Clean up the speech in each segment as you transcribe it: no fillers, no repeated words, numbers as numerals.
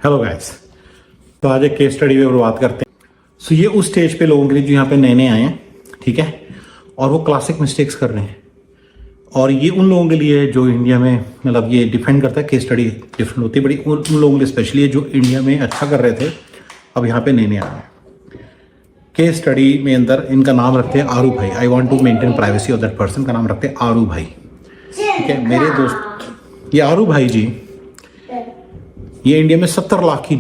Hello guys. तो आज एक केस स्टडी पे बात करते हैं। सो ये उस स्टेज पे लोगों के लिए जो यहाँ पे नए नए आए हैं, ठीक है, और वो क्लासिक मिस्टेक्स कर रहे हैं। और ये उन लोगों के लिए जो इंडिया में, मतलब ये डिपेंड करता है, केस स्टडी डिफरेंट होती है बड़ी, उन लोगों के लिए स्पेशली है जो इंडिया में अच्छा कर रहे थे, अब यहाँ पे नए नए आए हैं। केस स्टडी में अंदर इनका नाम रखते हैं आरू भाई। I want to maintain privacy of that person का नाम रखते हैं आरू भाई, ठीक है। मेरे दोस्त ये आरू भाई जी, ये इंडिया में 70 लाख की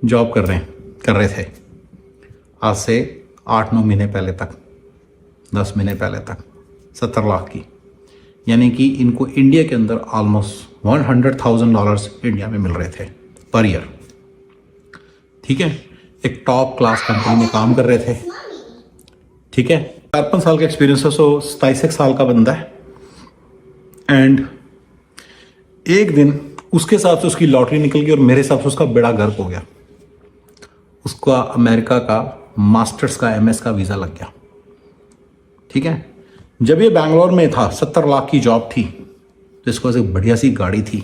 जॉब कर रहे थे आज से 8-9 महीने पहले तक, 10 महीने पहले तक 70 लाख की, यानी कि इनको इंडिया के अंदर ऑलमोस्ट $100,000 इंडिया में मिल रहे थे पर ईयर, ठीक है। एक टॉप क्लास कंपनी में काम कर रहे थे, ठीक है। 4-5 साल का एक्सपीरियंस है, सो 27 साल का बंदा है। एंड एक दिन उसके हिसाब से उसकी लॉटरी निकल गई और मेरे हिसाब से उसका बेड़ा गर्क हो गया। उसका अमेरिका का मास्टर्स का MS का वीज़ा लग गया, ठीक है। जब ये बैंगलोर में था, 70 लाख की जॉब थी, जिसके पास एक बढ़िया सी गाड़ी थी,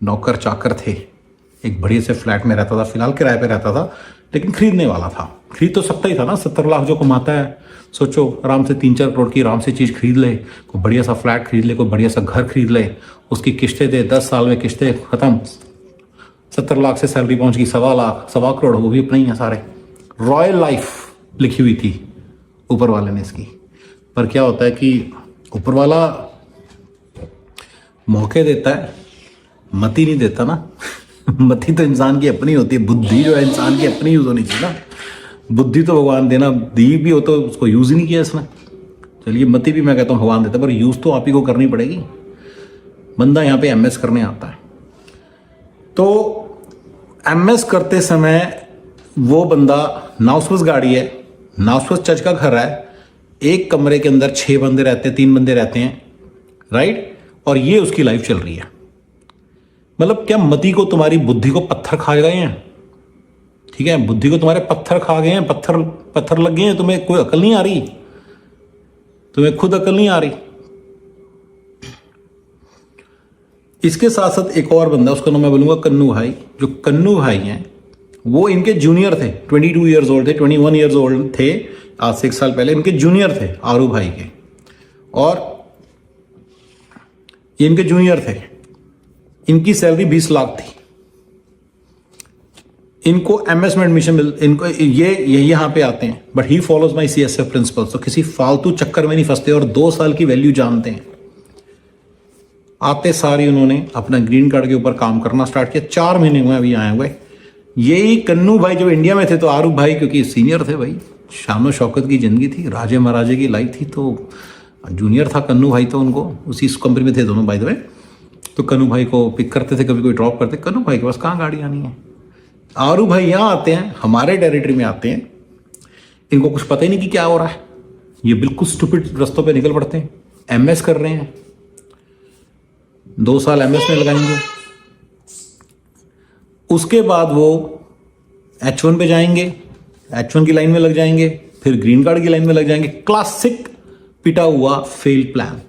नौकर चाकर थे, एक बढ़िया से फ्लैट में रहता था, फिलहाल किराए पे रहता था, लेकिन खरीदने वाला था। खरीद तो सकता ही था ना, 70 लाख जो कमाता है, सोचो आराम से 3-4 करोड़ की आराम से चीज़ खरीद ले, कोई बढ़िया सा फ्लैट खरीद ले, कोई बढ़िया सा घर खरीद ले, उसकी किस्तें दे, 10 साल में किस्तें खत्म, 70 लाख से सैलरी पहुंच गई 1.25 लाख, 1.25 करोड़, वो भी अपने ही है सारे। रॉयल लाइफ लिखी हुई थी ऊपर वाले ने इसकी। पर क्या होता है कि ऊपर वाला मौके देता है, मति नहीं देता ना। मति तो इंसान की अपनी होती है, बुद्धि जो है इंसान की अपनी यूज होनी चाहिए ना। बुद्धि तो भगवान देना, दी भी हो तो उसको यूज ही नहीं किया इसने। चलिए, मति भी मैं कहता हूँ भगवान देता, पर यूज तो आप ही को करनी पड़ेगी। बंदा यहाँ पे MS करने आता है, तो MS करते समय वो बंदा, ना उसके पास गाड़ी है, ना उसके पास चर्च का घर है, एक कमरे के अंदर 6 बंदे रहते हैं, 3 बंदे रहते हैं, राइट। और ये उसकी लाइफ चल रही है। मतलब क्या मति को, तुम्हारी बुद्धि को पत्थर खा गए हैं, ठीक है। बुद्धि को तुम्हारे पत्थर खा गए हैं, पत्थर लग गए हैं, तुम्हें कोई अकल नहीं आ रही, तुम्हें खुद अकल नहीं आ रही। इसके साथ साथ एक और बंदा, उसका नाम मैं बोलूंगा कन्नू भाई। जो कन्नू भाई हैं वो इनके जूनियर थे, 22 ईयर्स ओल्ड थे, 21 ईयर्स ओल्ड थे आज से 1 साल पहले, इनके जूनियर थे आरू भाई के, और ये इनके जूनियर थे। इनकी सैलरी 20 लाख थी। इनको MS में एडमिशन इनको ये यहाँ पे आते हैं, but he follows my CSF principles. तो किसी फालतू चक्कर में नहीं फंसते और 2 साल की वैल्यू जानते हैं। आते सारी उन्होंने अपना ग्रीन कार्ड के ऊपर काम करना स्टार्ट किया। 4 महीने हुए अभी आए हुए। यही कन्नू भाई जब इंडिया में थे तो आरू भाई, क्योंकि सीनियर थे भाई, शानो शौकत की जिंदगी थी, राजे महाराजे की लाइफ थी, तो जूनियर था कन्नू भाई, तो उनको उसी कंपनी में थे दोनों बाय द वे। तो कन्नू भाई को पिक करते थे, कभी कोई ड्रॉप करते। कन्नू भाई के पास कहाँ गाड़ी आनी है। आरू भाई यहाँ आते हैं, हमारे टेरिटरी में आते हैं, इनको कुछ पता ही नहीं कि क्या हो रहा है। ये बिल्कुल स्टूपिड रास्तों पे निकल पड़ते हैं। MS कर रहे हैं, 2 साल MS में लगाएंगे, उसके बाद वो H1 पे जाएंगे, H1 की लाइन में लग जाएंगे, फिर ग्रीन कार्ड की लाइन में लग जाएंगे। क्लासिक पिटा हुआ फेल्ड प्लान,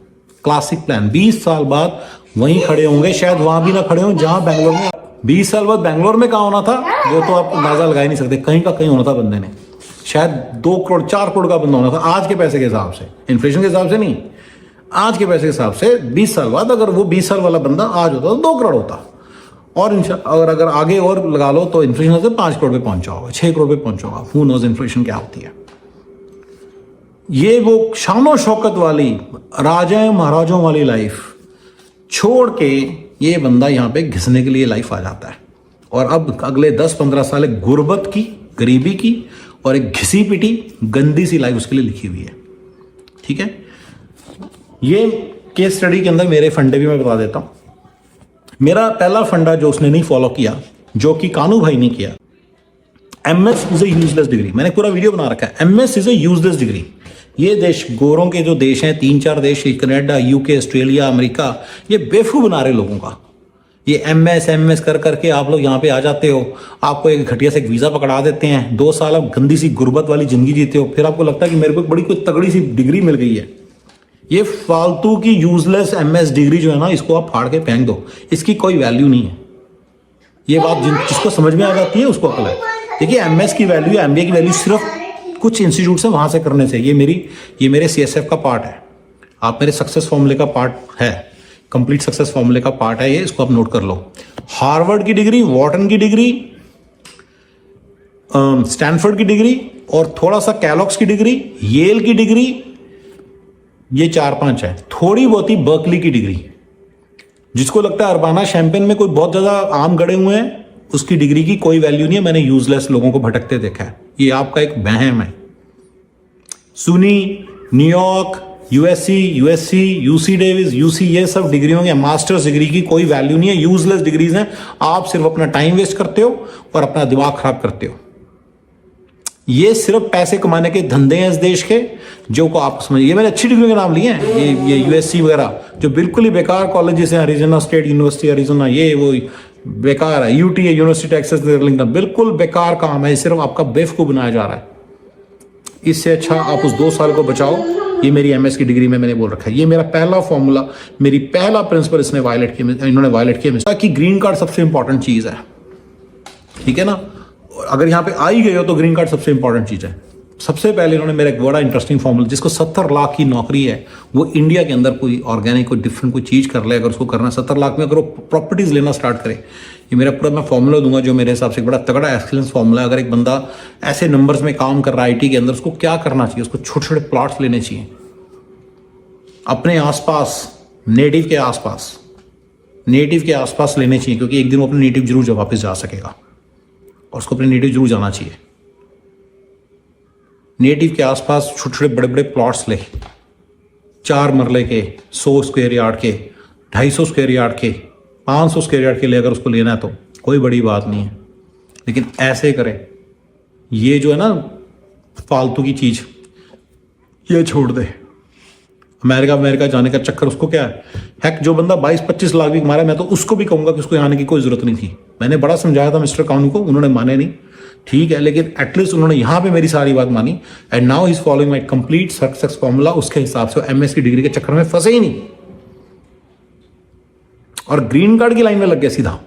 क्लासिक प्लान। 20 साल बाद वहीं खड़े होंगे, शायद वहां भी ना खड़े हों जहां बैंगलोर में। 20 साल बाद बैंगलोर में कहाँ होना था वो तो आप अंदाजा लगा ही नहीं सकते। कहीं का कहीं होना था बंदे ने, शायद 2 करोड़ 4 करोड़ का बंदा होना था आज के पैसे के हिसाब से, इन्फ्लेशन के हिसाब से नहीं, आज के पैसे के हिसाब से। 20 साल बाद अगर वो 20 साल वाला बंदा आज होता तो 2 करोड़ होता, और अगर आगे और लगा लो तो इन्फ्लेशन से 5 करोड़ पे पहुंचा होगा, 6 करोड़ पे पहुंचा होगा। हू नोज इन्फ्लेशन क्या होती है। ये वो शानो शौकत वाली, राजा महाराजों वाली लाइफ छोड़ के ये बंदा यहाँ पे घिसने के लिए लाइफ आ जाता है। और अब अगले 10-15 साल एक गुर्बत की, गरीबी की और एक घिसी पिटी गंदी सी लाइफ उसके लिए लिखी हुई है, ठीक है। ये केस स्टडी के अंदर मेरे फंडे भी मैं बता देता हूं। मेरा पहला फंडा जो उसने नहीं फॉलो किया, जो कि कानू भाई ने किया, MS is a useless degree. मैंने पूरा वीडियो बना रखा है, MS is a useless degree. ये देश, गोरों के जो देश हैं 3-4 देश, कनाडा, UK, ऑस्ट्रेलिया, अमेरिका, ये बेवकूफ बना रहे लोगों का। ये MS कर करके आप लोग यहाँ पे आ जाते हो, आपको एक घटिया से वीज़ा पकड़ा देते हैं, 2 साल आप गंदी सी गुर्बत वाली जिंदगी जीते हो, फिर आपको लगता है कि मेरे को बड़ी कोई तगड़ी सी डिग्री मिल गई है। ये फालतू की यूजलेस MS डिग्री जो है ना, इसको आप फाड़ के फेंक दो, इसकी कोई वैल्यू नहीं है। ये बात जिसको समझ में आ जाती है उसको अकल है। देखिए एमएस की वैल्यू, एमबीए की वैल्यू सिर्फ कुछ इंस्टीट्यूट से वहां से करने से, ये मेरे सीएसएफ का पार्ट है, आप मेरे सक्सेस फॉर्मूले का पार्ट है, कंप्लीट सक्सेस फॉर्मूले का पार्ट है ये, इसको आप नोट कर लो। हार्वर्ड की डिग्री, वॉर्टन की डिग्री, स्टैनफोर्ड की डिग्री और थोड़ा सा कैलॉग्स की डिग्री, येल की डिग्री, ये 4-5 है। थोड़ी बहुत ही बर्कली की डिग्री, जिसको लगता है अर्बाना शैंपेन में कोई बहुत ज्यादा आम गड़े हुए हैं, उसकी डिग्री की कोई वैल्यू नहीं है। मैंने यूजलेस लोगों को भटकते देखा है, ये आपका एक वहम है। सुनी, New York, USC, UC Davis, UC, ये सब डिग्रियों की, मास्टर्स डिग्री की कोई वैल्यू नहीं है, यूजलेस डिग्रीज हैं। आप सिर्फ अपना टाइम वेस्ट करते हो और अपना दिमाग खराब करते हो। ये सिर्फ पैसे कमाने के धंधे हैं इस देश के, जो को आप समझिए। ये मैंने अच्छी डिग्री के नाम लिए हैं, ये यूएससी वगैरह जो बिल्कुल ही बेकार कॉलेजेस हैं, अरिजोना स्टेट यूनिवर्सिटी अरिजोना, ये वो बेकार है। यूटी है, यूनिवर्सिटी टेक्सास आर्लिंगटन, बिल्कुल बेकार काम है, सिर्फ आपका बेवकूफ बनाया जा रहा है। इससे अच्छा आप उस 2 साल को बचाओ। ये मेरी एमएस की डिग्री में मैंने बोल रखा है, ये मेरा पहला फॉर्मूला, मेरी पहला प्रिंसिपल इन्होंने वायलेट किया कि ग्रीन कार्ड सबसे इंपॉर्टेंट चीज है, ठीक है ना। अगर यहाँ पे आ ही गए हो तो ग्रीन कार्ड सबसे इंपॉर्टेंट चीज है। सबसे पहले इन्होंने मेरा एक बड़ा इंटरेस्टिंग फॉर्मूला, जिसको 70 लाख की नौकरी है, वो इंडिया के अंदर कोई ऑर्गेनिक, कोई डिफरेंट कोई चीज कर ले, अगर उसको करना 70 लाख में, अगर वो प्रॉपर्टीज लेना स्टार्ट करे, ये मेरा पूरा मैं फॉर्मूला दूंगा, जो मेरे हिसाब से बड़ा तगड़ा एक्सीलेंस फॉर्मूला है। अगर एक बंदा ऐसे नंबर्स में काम कर रहा है आईटी के अंदर, उसको क्या करना चाहिए? उसको छोटे छोटे प्लॉट्स लेने चाहिए अपने आसपास, नेटिव के आसपास लेने चाहिए, क्योंकि एक दिन वो अपने नेटिव जरूर जब वापस जा सकेगा, और उसको अपने नेटिव जरूर जाना चाहिए। नेटिव के आसपास छोटे छोटे बड़े बड़े प्लॉट्स ले, 4 मरले के, 100 स्क्वायर यार्ड के, 250 स्क्वायर यार्ड के, 500 स्क्वायर यार्ड के लिए अगर उसको लेना है तो कोई बड़ी बात नहीं है, लेकिन ऐसे करें। ये जो है ना फालतू की चीज, ये छोड़ दे। अमेरिका जाने का चक्कर उसको क्या है? हेक, जो बंदा 22-25 लाख भी कमा रहा है, मैं तो उसको भी कहूंगा कि उसको आने की कोई जरूरत नहीं थी। मैंने बड़ा समझाया था मिस्टर काउन को, उन्होंने माने नहीं, ठीक है, लेकिन एटलीस्ट उन्होंने यहां पे मेरी सारी बात मानी। And now he is following my complete success formula. उसके हिसाब से एमएस की डिग्री के चक्कर में फंसे ही नहीं, और ग्रीन कार्ड की लाइन में लग गए सीधा।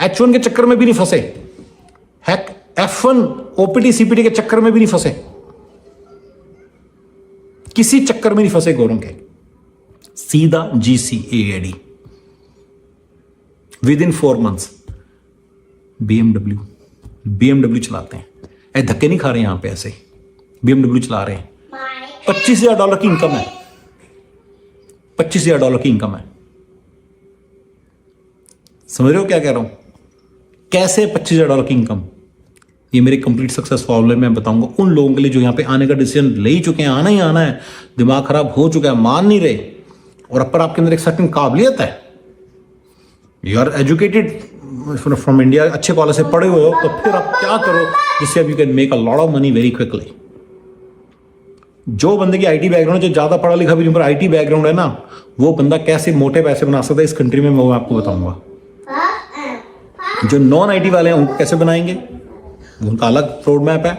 H1 के चक्कर में भी नहीं फंसे, हेक F1 ओपीटी सीपीटी के चक्कर में भी नहीं फंसे, किसी चक्कर में नहीं फंसे गौरव के, सीधा GCAAD with in 4 months। BMW चलाते हैं, ऐसे धक्के नहीं खा रहे यहां पे, ऐसे BMW चला रहे हैं। $25,000 की इनकम है, $25,000 की इनकम है। समझ रहे हो क्या कह रहा हूं? कैसे $25,000 की इनकम? ये मेरे कंप्लीट सक्सेस फॉर्मूले में बताऊंगा उन लोगों के लिए जो यहां पे आने का डिसीजन ले ही चुके हैं, आना ही आना है, दिमाग खराब हो चुका है, मान नहीं रहे, और अब पर आपके अंदर एक सर्टेन काबिलियत है, you are educated from India, अच्छे कॉलेज से पढ़े हुए हो, तो फिर आप क्या करो जिससे अब you can make a lot of money very quickly. जो बंदे की आईटी बैकग्राउंड, जो ज्यादा पढ़ा लिखा भी नहीं पर आईटी बैकग्राउंड है ना, वो बंदा कैसे मोटे पैसे बना सकता है इस कंट्री में, मैं आपको बताऊंगा। जो नॉन आईटी वाले हैं उनको कैसे बनाएंगे, उनका अलग रोड मैप है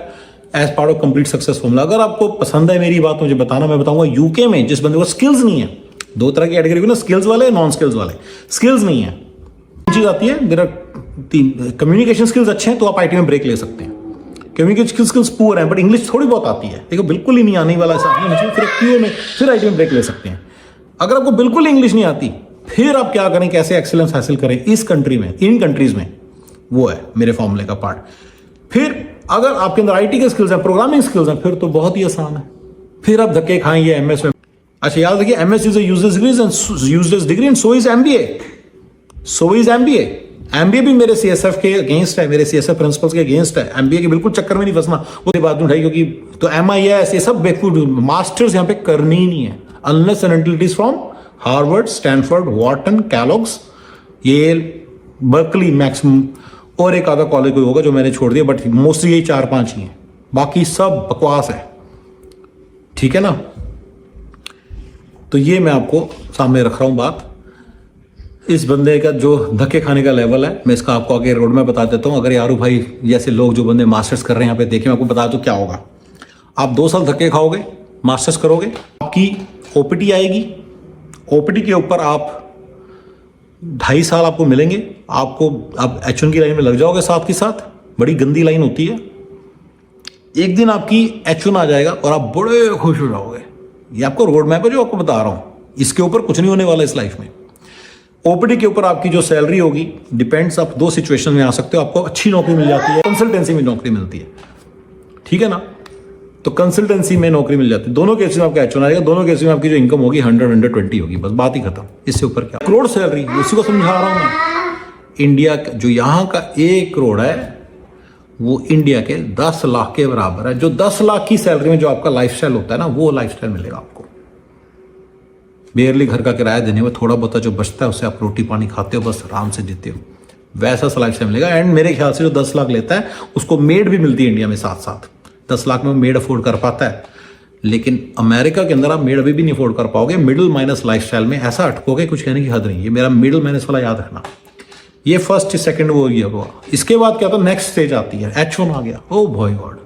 as part of complete success formula. अगर आपको पसंद है मेरी बात, मुझे बताना, मैं बताऊंगा। यूके में जिस बंदे को स्किल्स नहीं है, 2 तरह की कैटेगरी ना, स्किल्स वाले, नॉन स्किल्स वाले। स्किल्स नहीं है चीज आती है, मेरा 3 कम्युनिकेशन स्किल्स अच्छे हैं तो आप आईटी में ब्रेक ले सकते हैं। कम्युनिकेशन स्किल्स पुअर है बट इंग्लिश थोड़ी बहुत आती है, देखो बिल्कुल ही नहीं आने वाला ऐसा नहीं है, फिर क्यू में फिर आईटी में ब्रेक ले सकते हैं। अगर आपको बिल्कुल इंग्लिश नहीं आती, फिर आप क्या करें, कैसे एक्सीलेंस हासिल करें इस कंट्री में, इन कंट्रीज में, वो है मेरे फॉर्मूले का पार्ट। फिर अगर आपके अंदर आईटी के स्किल्स हैं, प्रोग्रामिंग स्किल्स हैं, फिर तो बहुत ही आसान है, फिर आप धक्के खाएंगे एमएस में। अच्छा याद रखिए, MS is a useless degree and so is MBA. MBA भी मेरे सीएसएफ के अगेंस्ट है, मेरे सीएसएफ प्रिंसिपल्स के अगेंस्ट है। एमबीए के बिल्कुल चक्कर में नहीं फंसना, वो बात नहीं उठाई, क्योंकि तो MIS ये सब बेवकूफ, मास्टर्स यहाँ पे करनी ही नहीं है unless and until it is from Harvard, Stanford, Wharton, Kellogg's, Yale, Berkeley maximum, और एक आधा कॉलेज कोई होगा जो मैंने छोड़ दिया, बट मोस्टली यही 4-5 ही हैं, बाकी सब बकवास है, ठीक है ना। तो ये मैं आपको सामने रख रहा हूं बात। इस बंदे का जो धक्के खाने का लेवल है, मैं इसका आपको आगे रोड में बता देता हूं। अगर यारू भाई जैसे लोग जो बंदे मास्टर्स कर रहे हैं यहाँ पे देखें, मैं आपको बता दूं क्या होगा। आप 2 साल धक्के खाओगे, मास्टर्स करोगे, आपकी ओपीटी आएगी, ओपीटी के ऊपर आप 2.5 साल आपको मिलेंगे, आपको आप H1 की लाइन में लग जाओगे साथ के साथ। बड़ी गंदी लाइन होती है। एक दिन आपकी H1 आ जाएगा और आप बड़े खुश हो जाओगे। ये आपको रोड मैप है जो आपको बता रहा हूं, इसके ऊपर कुछ नहीं होने वाला इस लाइफ में। ओपीडी के ऊपर आपकी जो सैलरी होगी डिपेंड्स, आप 2 सिचुएशन में आ सकते हो। आपको अच्छी नौकरी मिल जाती है, कंसल्टेंसी में नौकरी मिलती है, ठीक है ना। तो कंसल्टेंसी में नौकरी मिल जाती है, दोनों केस में आपका H1 आएगा। दोनों केस में आपकी जो इनकम होगी 100-120 होगी, बस बात ही खत्म। इससे ऊपर क्या, करोड़ सैलरी, उसी को समझा रहा हूं मैं। इंडिया का जो यहाँ का 1 करोड़ है वो इंडिया के 10 लाख के बराबर है। जो 10 लाख की सैलरी में जो आपका लाइफस्टाइल होता है ना, वो लाइफस्टाइल मिलेगा आपको। बेयरली घर का किराया देने में थोड़ा बहुत जो बचता है उससे आप रोटी पानी खाते हो, बस आराम से जीते हो, वैसा सा लाइफस्टाइल मिलेगा। एंड मेरे ख्याल से जो 10 लाख लेता है उसको मेड भी मिलती है इंडिया में साथ साथ। 10 लाख में मेड अफोर्ड कर पाता है, लेकिन अमेरिका के अंदर आप मेड अभी भी नहीं अफोर्ड कर पाओगे। मिडिल माइनस लाइफस्टाइल में ऐसा अटकोगे, कुछ कहने की हद नहीं। ये मेरा मिडिल माइनस वाला याद रखना। ये फर्स्ट सेकंड वो ये हुआ। इसके बाद क्या था, नेक्स्ट स्टेज आती है, H1 आ गया। ओ भाई गॉड,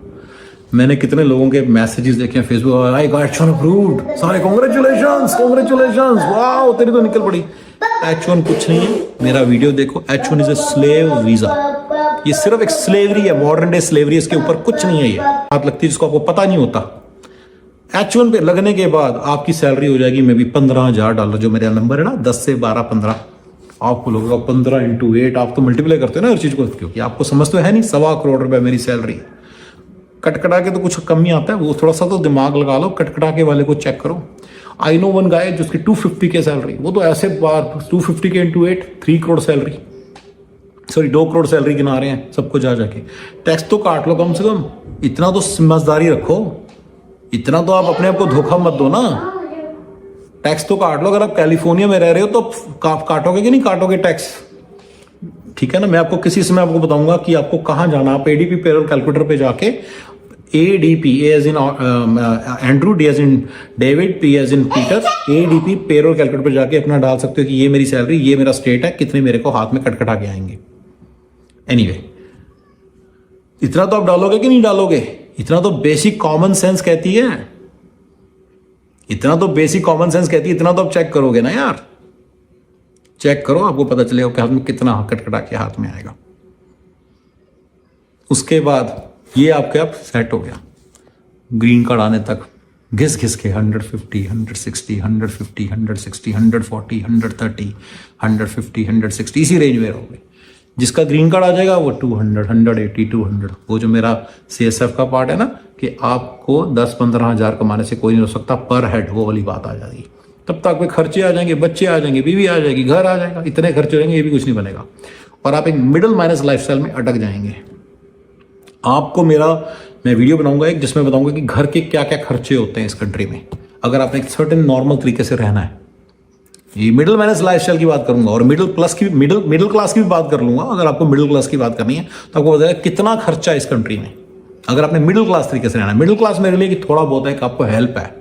मैंने कितने लोगों के मैसेजेस देखे हैं Facebook, I got H1 approved, सारे कांग्रेचुलेशंस, वाओ तेरी तो निकल पड़ी। H1 कुछ नहीं है, मेरा वीडियो देखो। H1 is a slave visa. ये सिर्फ एक स्लेवरी है, मॉडर्न डे स्लेवरी। इसके ऊपर कुछ नहीं है। ये बात लगती है जिसको आपको पता नहीं होता। H1 पे लगने के बाद आपकी सैलरी हो जाएगी मे बी $15,000, जो मेरा नंबर है ना 10 से 12, 15। आपको लगेगा 15 × 8, आप तो मल्टीप्लाई करते हो ना हर चीज को, क्योंकि आपको समझ तो है नहीं। 1.25 करोड़ रुपए मेरी सैलरी। कटकटा के तो कुछ कम ही आता है, वो थोड़ा सा तो दिमाग लगा लो। कटकटा के वाले को चेक करो। आई नो वन गाय जिसकी 250 के सैलरी, वो तो ऐसे बार 250 के × 8 3 crore salary, sorry 2 crore salary गिना रहे हैं सबको जा जाके। टैक्स तो काट लो कम से कम, इतना तो समझदारी रखो। इतना तो आप अपने आप को धोखा मत दो ना। टैक्स तो काट लो। अगर आप कैलिफोर्निया में रह रहे हो तो काटोगे कि नहीं काटोगे टैक्स, ठीक है ना। मैं आपको किसी समय आपको बताऊंगा कि आपको कहां जाना। आप एडीपी पेरोल कैलकुलेटर पे जाके ADP, A as in Andrew, D as in David, P as in Peter, ADP payroll calculator पे जाके अपना डाल सकते हो कि ये मेरी सैलरी, ये मेरा स्टेट है, कितने मेरे को हाथ में कटकटा के आएंगे। एनीवे, इतना तो आप डालोगे कि नहीं डालोगे। इतना तो बेसिक कॉमन सेंस कहती है, इतना तो बेसिक कॉमन सेंस कहती है। इतना तो आप चेक करोगे ना यार, चेक करो, आपको पता चलेगा कि हाथ में कितना कटकटा के हाथ में आएगा। उसके बाद ये आपके आप सेट हो गया। ग्रीन कार्ड आने तक घिस घिस के 150, 160, 150, 160, 140, 130, 150, 160, इसी रेंज में रहोगे। जिसका ग्रीन कार्ड आ जाएगा वो 200, 180, 200। वो जो मेरा CSF का पार्ट है ना, कि आपको 10-15 हज़ार कमाने से कोई नहीं हो सकता पर हेड, वो वाली बात आ जाएगी। तब तक कोई खर्चे आ जाएंगे, बच्चे आ जाएंगे, बीवी आ जाएगी, घर आ जाएगा, इतने खर्चे हो जाएंगे, ये भी कुछ नहीं बनेगा। और आप एक मिडिल माइनस लाइफस्टाइल में अटक जाएंगे। आपको मैं वीडियो बनाऊंगा एक, जिसमें बताऊंगा कि घर के क्या क्या खर्चे होते हैं इस कंट्री में, अगर आपने एक सर्टेन नॉर्मल तरीके से रहना है। ये मिडिल माइनस लाइफस्टाइल की बात करूंगा और मिडिल क्लास की भी बात कर लूंगा। अगर आपको मिडिल क्लास की बात करनी है तो आपको बताएगा कितना खर्चा है इस कंट्री में, अगर आपने मिडिल क्लास तरीके से रहना है। मिडिल क्लास मेरे लिए कि थोड़ा बहुत है कि आपको हेल्प है,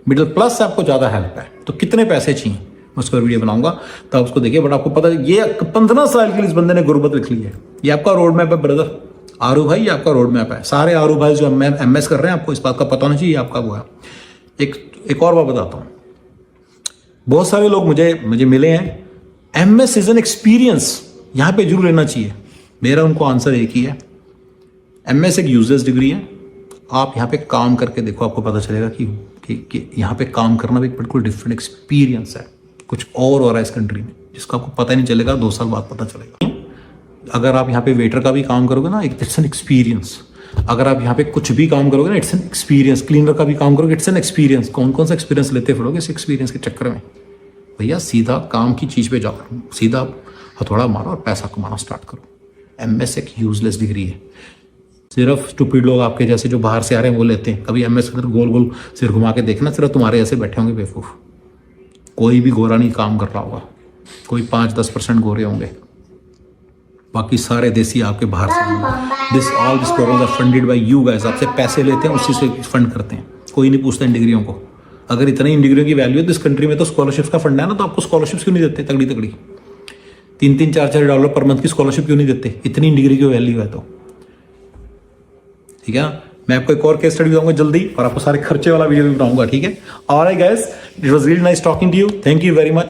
मिडिल प्लस से आपको ज्यादा हेल्प है, तो कितने पैसे चाहिए उस पर वीडियो बनाऊंगा, तो आप उसको देखिए। बट आपको पता है ये 15 साल के लिए इस बंदे ने गुर्बत लिख ली है। ये आपका रोड मैप है ब्रदर, आरू भाई, ये आपका रोड मैप है। सारे आरू भाई जो MS कर रहे हैं, आपको इस बात का पता होना चाहिए, आपका वो है। एक और बात बताता हूँ, बहुत सारे लोग मुझे मिले हैं, MS इज एन एक्सपीरियंस, यहां पे जरूर लेना चाहिए। मेरा उनको आंसर एक ही है, MS एक यूजलेस डिग्री है। आप यहाँ पे काम करके देखो, आपको पता चलेगा कि यहाँ पे काम करना भी एक बिल्कुल डिफरेंट एक्सपीरियंस है। कुछ और हो रहा है इस कंट्री में जिसका आपको पता ही नहीं चलेगा, 2 साल बाद पता चलेगा। अगर आप यहाँ पे वेटर का भी काम करोगे ना, इट्स एन एक्सपीरियंस। अगर आप यहाँ पे कुछ भी काम करोगे ना, इट्स एन एक्सपीरियंस। क्लीनर का भी काम करोगे, इट्स एन एक्सपीरियंस। कौन सा एक्सपीरियंस लेते फिरोगे इस एक्सपीरियंस के चक्कर में? भैया सीधा काम की चीज पे जाओ, सीधा हथौड़ा मारो और पैसा कमाना स्टार्ट करो। MS एक यूजलेस डिग्री है। सिर्फ स्टूपिड लोग आपके जैसे जो बाहर से आ रहे हैं वो लेते हैं। कभी MS के अंदर गोल गोल सिर घुमा के देखना, सिर्फ तुम्हारे ऐसे बैठे होंगे बेवकूफ। कोई भी गोरा नहीं काम कर रहा होगा, कोई 5-10% गोरे होंगे, बाकी सारे देसी आपके बाहर से। All this programs are funded by you guys. आपसे पैसे लेते हैं, उसी से फंड करते हैं। कोई नहीं पूछता इन डिग्रियों को। अगर इतनी इन डिग्रियों की वैल्यू है तो इस कंट्री में तो स्कॉलरशिप्स का फंड है ना, तो आपको स्कॉलरशिप्स क्यों नहीं देते तगड़ी तगड़ी? $3-3, $4-4 पर मंथ की स्कॉलरशिप क्यों नहीं देते? इतनी इन डिग्री की वैल्यू है तो, ठीक है ना। मैं आपको एक और केस स्टडी बताऊंगा जल्दी, और आपको सारे खर्चे वाला वीडियो भी बनाऊंगा, ठीक है। All right guys, it was really nice talking to you, thank you very much.